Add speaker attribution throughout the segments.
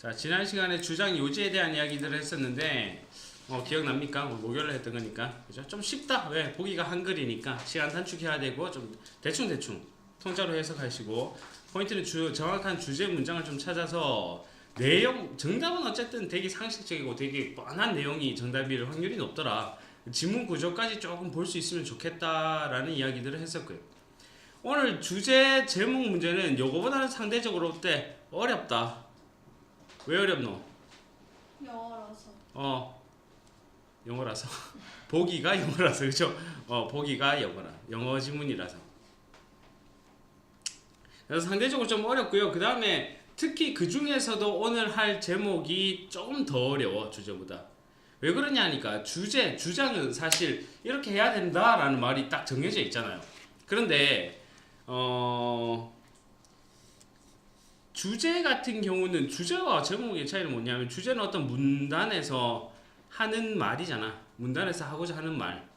Speaker 1: 자, 지난 시간에 주장 요지에 대한 이야기들을 했었는데 기억납니까? 목요일에 했던 거니까. 그죠? 좀 쉽다. 왜? 보기가 한글이니까 시간 단축해야 되고 좀 대충 통짜로 해석하시고 포인트는 정확한 주제 문장을 좀 찾아서 내용 정답은 어쨌든 되게 상식적이고 되게 뻔한 내용이 정답일 확률이 높더라. 지문 구조까지 조금 볼 수 있으면 좋겠다라는 이야기들을 했었고요. 오늘 주제 제목 문제는 요거보다는 상대적으로 어때? 어렵다. 왜 어렵노?
Speaker 2: 영어라서.
Speaker 1: 영어라서. 보기가 영어라서, 그죠? 보기가 영어 지문이라서. 그래서 상대적으로 좀 어렵고요. 그 다음에 특히 그 중에서도 오늘 할 제목이 조금 더 어려워, 주제보다. 왜 그러냐 하니까 주장은 사실 이렇게 해야 된다라는 말이 딱 정해져 있잖아요. 그런데 주제 같은 경우는 주제와 제목의 차이는 뭐냐면 주제는 어떤 문단에서 하는 말이잖아. 문단에서 하고자 하는 말.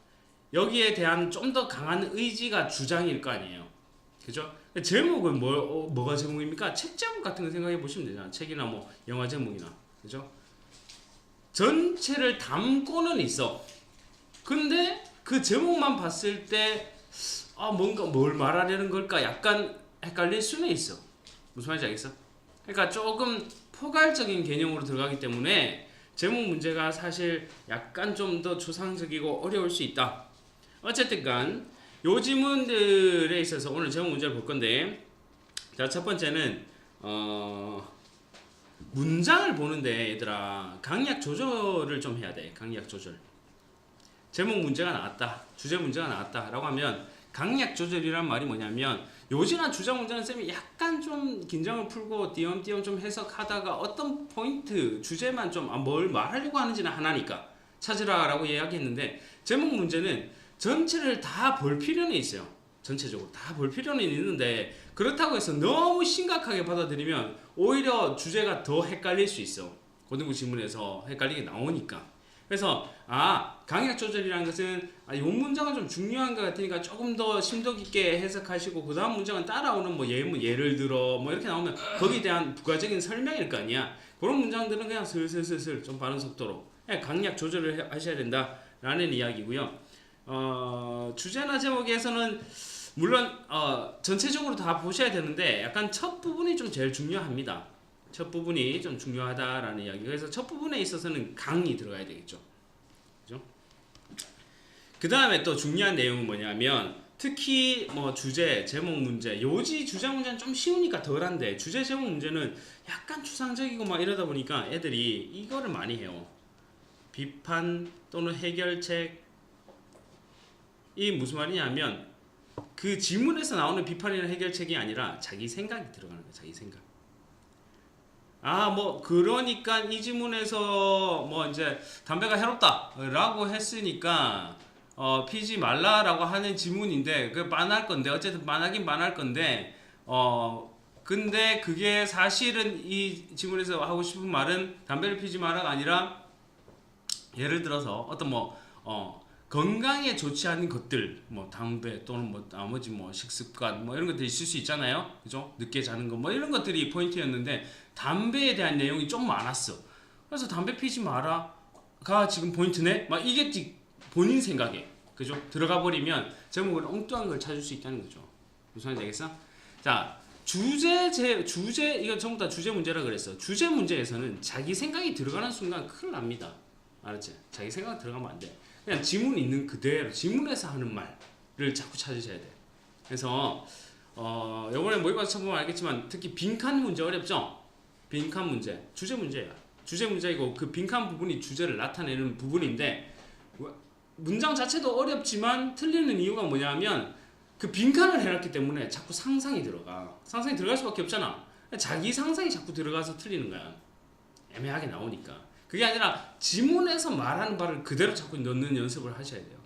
Speaker 1: 여기에 대한 좀 더 강한 의지가 주장일 거 아니에요. 그죠? 제목은 뭐가 제목입니까? 책 제목 같은 거 생각해 보시면 되잖아. 책이나 뭐 영화 제목이나. 그죠? 전체를 담고는 있어. 근데 그 제목만 봤을 때 뭔가 뭘 말하려는 걸까 약간 헷갈릴 수는 있어. 무슨 말인지 알겠어? 그러니까 조금 포괄적인 개념으로 들어가기 때문에 제목 문제가 사실 약간 좀 더 추상적이고 어려울 수 있다. 어쨌든 간 요 지문들에 있어서 오늘 제목 문제를 볼 건데, 자, 첫 번째는 문장을 보는데 얘들아 강약 조절을 좀 해야 돼. 강약 조절. 제목 문제가 나왔다, 주제 문제가 나왔다 라고 하면 강약 조절이란 말이 뭐냐면 요지나 주장 문제는 쌤이 약간 좀 긴장을 풀고 띄엄띄엄 좀 해석하다가 어떤 포인트, 주제만 좀 뭘 말하려고 하는지는 하나니까 찾으라 라고 이야기했는데, 제목 문제는 전체를 다 볼 필요는 있어요. 전체적으로 다 볼 필요는 있는데 그렇다고 해서 너무 심각하게 받아들이면 오히려 주제가 더 헷갈릴 수 있어. 고등부 지문에서 헷갈리게 나오니까. 그래서 강약 조절이라는 것은 이 문장은 좀 중요한 것 같으니까 조금 더 심도 깊게 해석하시고 그 다음 문장은 따라오는 뭐 예를 들어 뭐 이렇게 나오면 거기에 대한 부가적인 설명일 거 아니야. 그런 문장들은 그냥 슬슬슬 좀 빠른 속도로 강약 조절을 하셔야 된다라는 이야기고요. 주제나 제목에서는 물론 전체적으로 다 보셔야 되는데 약간 첫 부분이 좀 제일 중요합니다. 첫 부분이 좀 중요하다라는 이야기. 그래서 첫 부분에 있어서는 강이 들어가야 되겠죠. 그죠? 그 다음에 또 중요한 내용은 뭐냐면 특히 뭐 주제, 제목 문제, 요지 주장 문제는 좀 쉬우니까 덜한데 주제, 제목 문제는 약간 추상적이고 막 이러다 보니까 애들이 이거를 많이 해요. 비판 또는 해결책. 이 무슨 말이냐면 그 지문에서 나오는 비판이나 해결책이 아니라 자기 생각이 들어가는 거야. 자기 생각. 뭐 그러니까 이 지문에서 뭐 이제 담배가 해롭다라고 했으니까 피지 말라라고 하는 지문인데 그 반할 건데 어쨌든 반하긴 반할 건데 근데 그게 사실은 이 지문에서 하고 싶은 말은 담배를 피지 마라가 아니라 예를 들어서 어떤 건강에 좋지 않은 것들, 뭐 담배 또는 뭐 나머지 뭐 식습관 뭐 이런 것들이 있을 수 있잖아요, 그죠? 늦게 자는 거 뭐 이런 것들이 포인트였는데 담배에 대한 내용이 좀 많았어. 그래서 담배 피지 마라가 지금 포인트네. 막 이게 본인 생각에, 그죠? 들어가 버리면 제목을 엉뚱한 걸 찾을 수 있다는 거죠. 무슨 말인지 알겠어? 자, 주제 이거 전부 다 주제 문제라 그랬어. 주제 문제에서는 자기 생각이 들어가는 순간 큰일 납니다. 알았지? 자기 생각 들어가면 안 돼. 그냥 지문 있는 그대로 지문에서 하는 말을 자꾸 찾으셔야 돼. 그래서 이번에 모의고사 쳐보면 알겠지만 특히 빈칸 문제 어렵죠? 빈칸 문제 주제 문제야. 주제 문제이고 그 빈칸 부분이 주제를 나타내는 부분인데 문장 자체도 어렵지만 틀리는 이유가 뭐냐면 그 빈칸을 해놨기 때문에 자꾸 상상이 들어가. 상상이 들어갈 수밖에 없잖아. 자기 상상이 자꾸 들어가서 틀리는 거야. 애매하게 나오니까. 그게 아니라 지문에서 말하는 바를 그대로 자꾸 넣는 연습을 하셔야 돼요.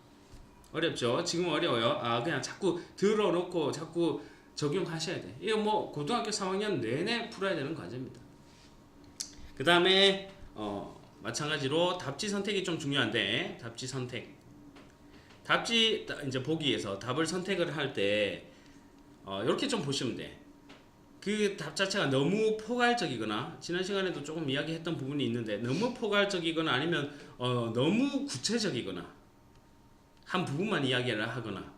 Speaker 1: 어렵죠? 지금 어려워요. 그냥 자꾸 들어놓고 자꾸 적용하셔야 돼. 이거 뭐 고등학교 3학년 내내 풀어야 되는 과제입니다. 그 다음에 마찬가지로 답지 선택이 좀 중요한데, 답지 선택. 이제 보기에서 답을 선택을 할 때 이렇게 좀 보시면 돼. 그 답 자체가 너무 포괄적이거나 지난 시간에도 조금 이야기했던 부분이 있는데 너무 포괄적이거나 아니면 너무 구체적이거나 한 부분만 이야기를 하거나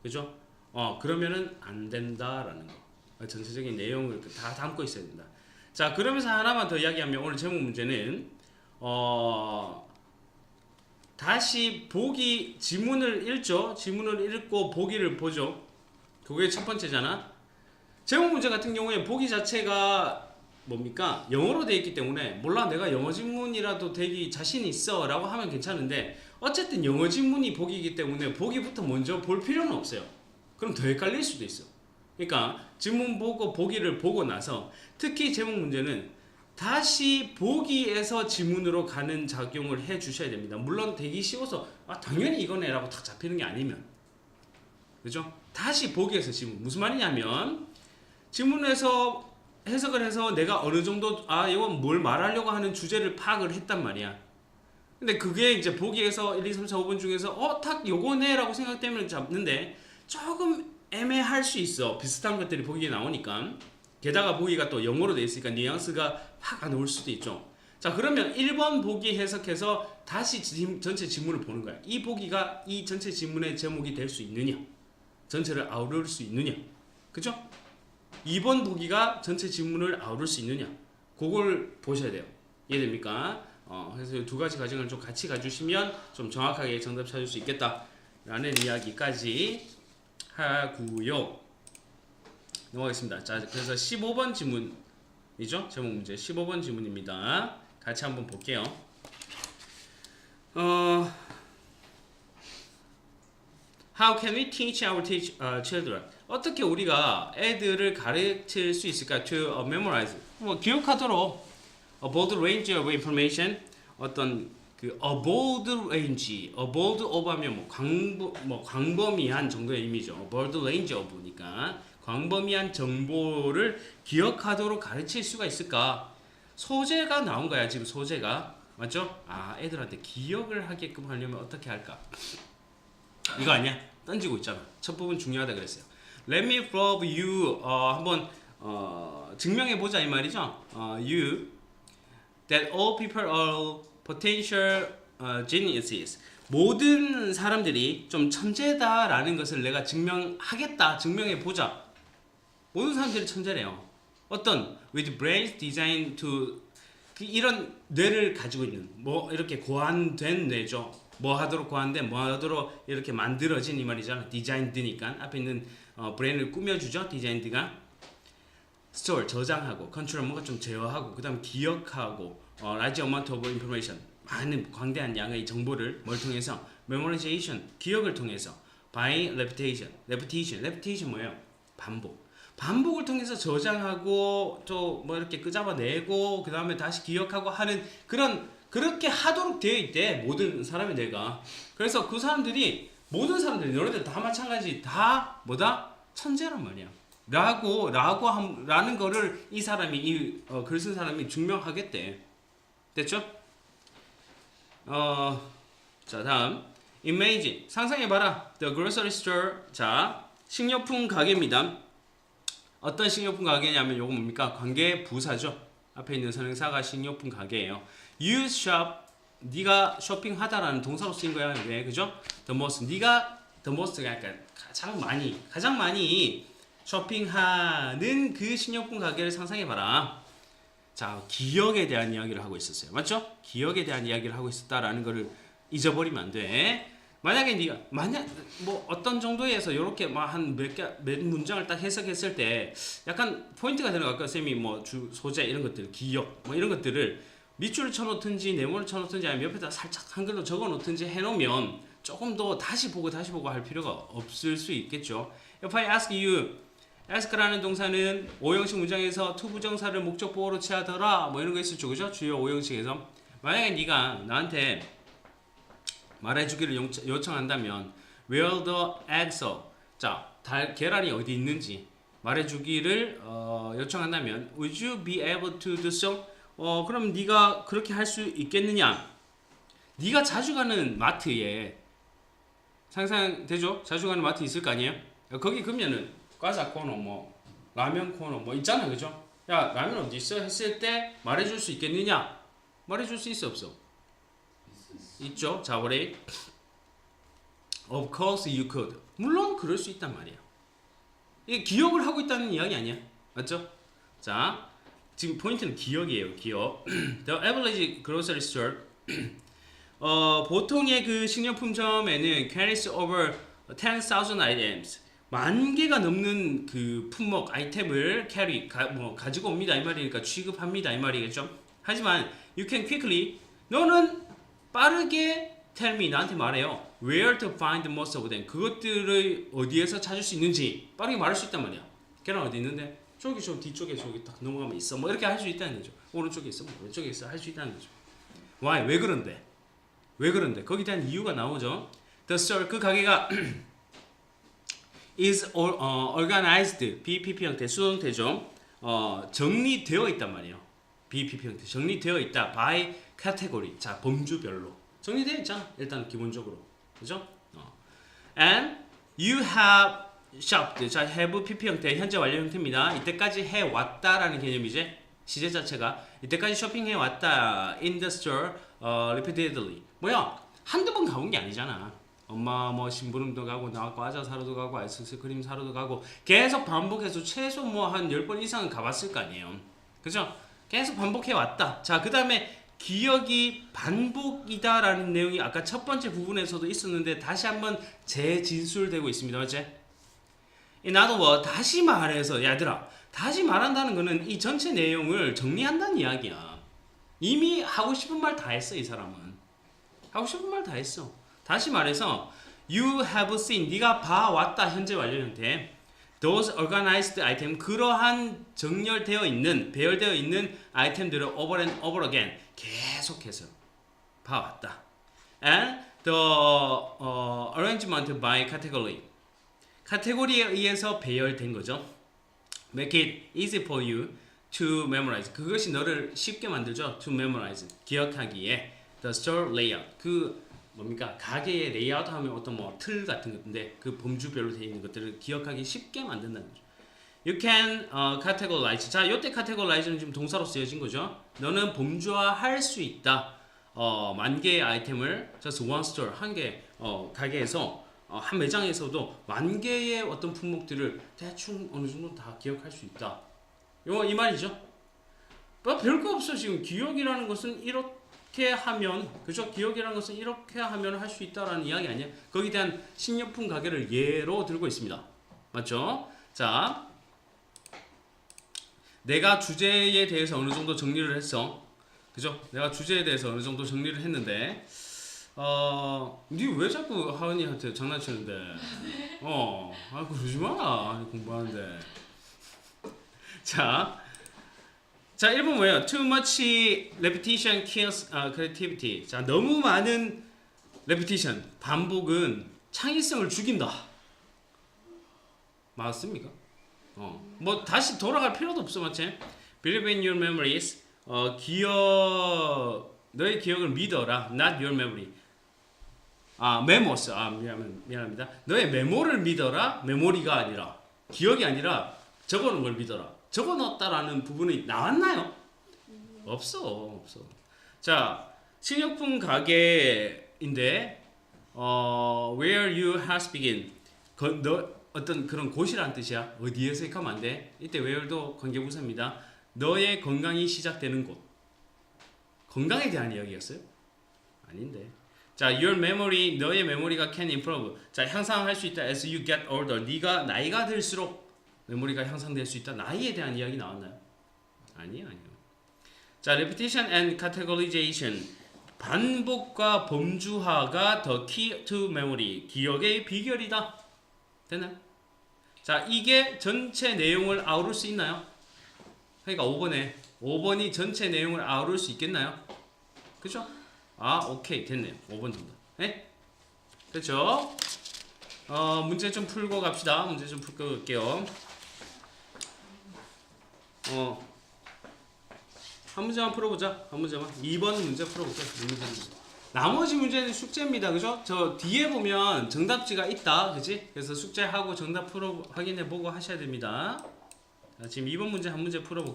Speaker 1: 그죠? 그러면은 안 된다라는 거. 전체적인 내용을 다 담고 있어야 된다. 자, 그러면서 하나만 더 이야기하면 오늘 제목 문제는 다시 보기 지문을 읽죠. 지문을 읽고 보기를 보죠. 그게 첫 번째잖아. 제목 문제 같은 경우에 보기 자체가 뭡니까? 영어로 되어 있기 때문에 몰라 내가 영어 지문이라도 되기 자신 있어 라고 하면 괜찮은데 어쨌든 영어 지문이 보기이기 때문에 보기부터 먼저 볼 필요는 없어요. 그럼 더 헷갈릴 수도 있어. 그러니까 지문 보고 보기를 보고 나서 특히 제목 문제는 다시 보기에서 지문으로 가는 작용을 해 주셔야 됩니다. 물론 되기 쉬워서 당연히 이거네 라고 탁 잡히는 게 아니면 그죠? 다시 보기에서 지문 무슨 말이냐면 지문에서 해석을 해서 내가 어느 정도 이건 뭘 말하려고 하는 주제를 파악을 했단 말이야. 근데 그게 이제 보기에서 1, 2, 3, 4, 5번 중에서 탁 요거네 라고 생각되면 잡는데 조금 애매할 수 있어. 비슷한 것들이 보기에 나오니까. 게다가 보기가 또 영어로 돼 있으니까 뉘앙스가 확 안 올 수도 있죠. 자, 그러면 1번 보기 해석해서 다시 전체 지문을 보는 거야. 이 보기가 이 전체 지문의 제목이 될 수 있느냐? 전체를 아우를 수 있느냐? 그죠? 2번 보기가 전체 지문을 아우를 수 있느냐? 그걸 보셔야 돼요. 이해됩니까? 그래서 두 가지 과정을 좀 같이 가주시면 좀 정확하게 정답 찾을 수 있겠다라는 이야기까지 하고요. 넘어가겠습니다. 자, 그래서 15번 지문이죠. 제목 문제 15번 지문입니다. 같이 한번 볼게요. How can we teach our children? 어떻게 우리가 애들을 가르칠 수 있을까? To memorize. 기억하도록 a broad range of information. 어떤 그 a broad range, a broad of 하면 광범위한 정도의 의미죠. a broad range of니까 광범위한 정보를 기억하도록 가르칠 수가 있을까? 소재가 나온 거야 지금 소재가 맞죠? 애들한테 기억을 하게끔 하려면 어떻게 할까? 이거 아니야? 던지고 있잖아. 첫 부분 중요하다 그랬어요. Let me prove you 한번 증명해 보자 이 말이죠. You that all people are potential geniuses. 모든 사람들이 좀 천재다라는 것을 내가 증명하겠다. 증명해 보자. 모든 사람들이 천재래요. 어떤 with brains designed to 이런 뇌를 가지고 있는 이렇게 고안된 뇌죠. 뭐 하도록 고안된 뭐 하도록 이렇게 만들어진 이 말이잖아. designed니까 앞에 있는 브레인을 꾸며주죠. designed가 store 저장하고 control 뭔가 좀 제어하고 그다음 기억하고 large amount of information 많은 광대한 양의 정보를 뭘 통해서 memorization 기억을 통해서 by repetition 뭐예요? 반복을 통해서 저장하고 또 뭐 이렇게 끄잡아내고 그 다음에 다시 기억하고 하는 그렇게 하도록 되어 있대 모든 사람의 뇌가. 그래서 그 사람들이 모든 사람들이 너네들 다 마찬가지 다 천재란 말이야. 라는 거를 이 사람이 글 쓴 사람이 증명하겠대. 됐죠? 자 다음 imagine 상상해봐라. The grocery store. 자 식료품 가게입니다. 어떤 식료품 가게냐면 요거 뭡니까? 관계 부사죠. 앞에 있는 선행사가 식료품 가게예요. You shop 네가 쇼핑하다라는 동사로 쓰인 거야. 왜 그죠? The most 네가 the most 약간 가장 많이 쇼핑하는 그 식료품 가게를 상상해봐라. 자 기억에 대한 이야기를 하고 있었어요. 맞죠? 기억에 대한 이야기를 하고 있었다라는 거를 잊어버리면 안 돼. 만약에 네가 어떤 정도에서 이렇게 몇 문장을 딱 해석했을 때 약간 포인트가 되는 거 아까 쌤이 주 소재 이런 것들 기억 이런 것들을 밑줄을 쳐놓든지 네모를 쳐놓든지 아니면 옆에다 살짝 한글로 적어놓든지 해놓으면 조금 더 다시 보고 할 필요가 없을 수 있겠죠. If I ask you, ask라는 동사는 5형식 문장에서 투부정사를 목적보호로 취하더라 이런 거 있었죠, 그죠? 주요 5형식에서 만약에 네가 나한테 말해주기를 요청한다면 Where the eggs are? 자, 계란이 어디 있는지 말해주기를 요청한다면 Would you be able to do so? 그럼 네가 그렇게 할 수 있겠느냐? 네가 자주 가는 마트에 상상되죠? 자주 가는 마트 있을 거 아니에요? 거기 가면은 과자 코너 라면 코너 뭐 있잖아, 그죠? 야, 라면 어디 있어? 했을 때 말해줄 수 있겠느냐? 말해줄 수 있어, 없어? 있죠. 자, 우리 of course you could. 물론 그럴 수 있단 말이야. 이게 기억을 하고 있다는 이야기 아니야, 맞죠? 자, 지금 포인트는 기억이에요, 기억. The average grocery store. 보통의 그 식료품점에는 carries over 10,000 items. 10,000개가 넘는 그 품목 아이템을 carry 가지고 옵니다 이 말이니까 취급합니다 이 말이겠죠. 하지만 you can quickly 너는 빠르게 tell me 나한테 말해요. where to find most of them. 그것들을 어디에서 찾을 수 있는지 빠르게 말할 수 있단 말이야. 걔는 어디 있는데? 저기 저 뒤쪽에 저기 딱 넘어가면 있어. 뭐 이렇게 할 수 있다는 거죠. 오른쪽에 있어, 뭐 왼쪽에 있어 할 수 있다는 거죠. Why? 왜 그런데? 왜 그런데? 거기에 대한 이유가 나오죠. The store 그 가게가 is organized BPP 형태 수동태죠. 정리되어 있단 말이에요. BPP 형태 정리되어 있다 by category. 자, 범주별로 정리되어 있잖아. 일단 기본적으로 그죠? And you have shopped. 자, have PP 형태 현재 완료 형태입니다. 이때까지 해 왔다라는 개념이지. 시제 자체가 이때까지 쇼핑해 왔다. In the store repeatedly. 뭐야? 한두 번 가본 게 아니잖아. 엄마 뭐 심부름도 가고 나 과자 사러도 가고 아이스크림 사러도 가고 계속 반복해서 최소 뭐 한 10번 이상은 가봤을 거 아니에요. 그죠? 계속 반복해 왔다. 자, 그 다음에 기억이 반복이다라는 내용이 아까 첫 번째 부분에서도 있었는데 다시 한번 재진술되고 있습니다. 맞지? In other words, 다시 말해서 얘들아, 다시 말한다는 거는 이 전체 내용을 정리한다는 이야기야. 이미 하고 싶은 말 다 했어. 이 사람은 하고 싶은 말 다 했어. 다시 말해서 you have seen 네가 봐왔다 현재 완료 형태 those organized item 그러한 정렬되어 있는 배열되어 있는 아이템들을 over and over again 계속해서 봐왔다. And the arrangement by category 카테고리에 의해서 배열된 거죠. Make it easy for you to memorize 그것이 너를 쉽게 만들죠. To memorize 기억하기에 the store layout 그 뭡니까? 가게의 레이아웃 하면 어떤 뭐 틀 같은 건데 그 범주별로 되어 있는 것들을 기억하기 쉽게 만든다는 거죠. You can categorize. 자, 요때 categorize는 지금 동사로 쓰여진 거죠. 너는 범주화할 수 있다. 10,000개의 아이템을 just one store 한 개 가게에서 한 매장에서도 10,000개의 어떤 품목들을 대충 어느 정도 다 기억할 수 있다. 이 말이죠. 뭐 별거 없어. 지금 기억이라는 것은 이렇게 하면 그죠? 기억이라는 것은 이렇게 하면 할 수 있다라는 이야기 아니야? 거기에 대한 식료품 가게를 예로 들고 있습니다. 맞죠? 자, 내가 주제에 대해서 어느 정도 정리를 했어. 그죠? 내가 주제에 대해서 어느 정도 정리를 했는데 니 왜 자꾸 하은이한테 장난치는데? 그러지 마라. 공부하는데. 자, 1번 뭐예요? Too much repetition kills creativity. 자, 너무 많은 repetition, 반복은 창의성을 죽인다. 맞습니까? 뭐 다시 돌아갈 필요도 없어, 맞지? Believe in your memories. 너의 기억을 믿어라. Not your memory. 메모스. 미안합니다. 너의 메모를 믿어라. 메모리가 아니라 기억이 아니라 적어놓은 걸 믿어라. 적어놨다라는 부분이 나왔나요? 없어. 자, 식료품 가게인데 where you has begin. 너 어떤 그런 곳이란 뜻이야. 어디에서 하면 안 돼. 이때 where도 관계부사입니다. 너의 건강이 시작되는 곳. 건강에 대한 이야기였어요? 아닌데. 자, your memory, 너의 메모리가 can improve. 자, 향상할 수 있다. As you get older. 네가 나이가 들수록 메모리가 향상될 수 있다. 나이에 대한 이야기 나왔나요? 아니요. 자, repetition and categorization. 반복과 범주화가 the key to memory. 기억의 비결이다. 됐나요? 자, 이게 전체 내용을 아우를 수 있나요? 그러니까 5번이 전체 내용을 아우를 수 있겠나요? 그죠? 오케이. 됐네요. 5번 정도. 네? 됐죠? 문제 좀 풀고 갑시다. 문제 좀 풀고 갈게요. 한 문제만 풀어보자. 한 문제만. 2번 문제 풀어볼게. 나머지 문제는 숙제입니다. 그죠? 저 뒤에 보면 정답지가 있다. 그지? 그래서 숙제하고 정답 풀어 확인해보고 하셔야 됩니다. 자, 지금 2번 문제 한 문제 풀어볼게요.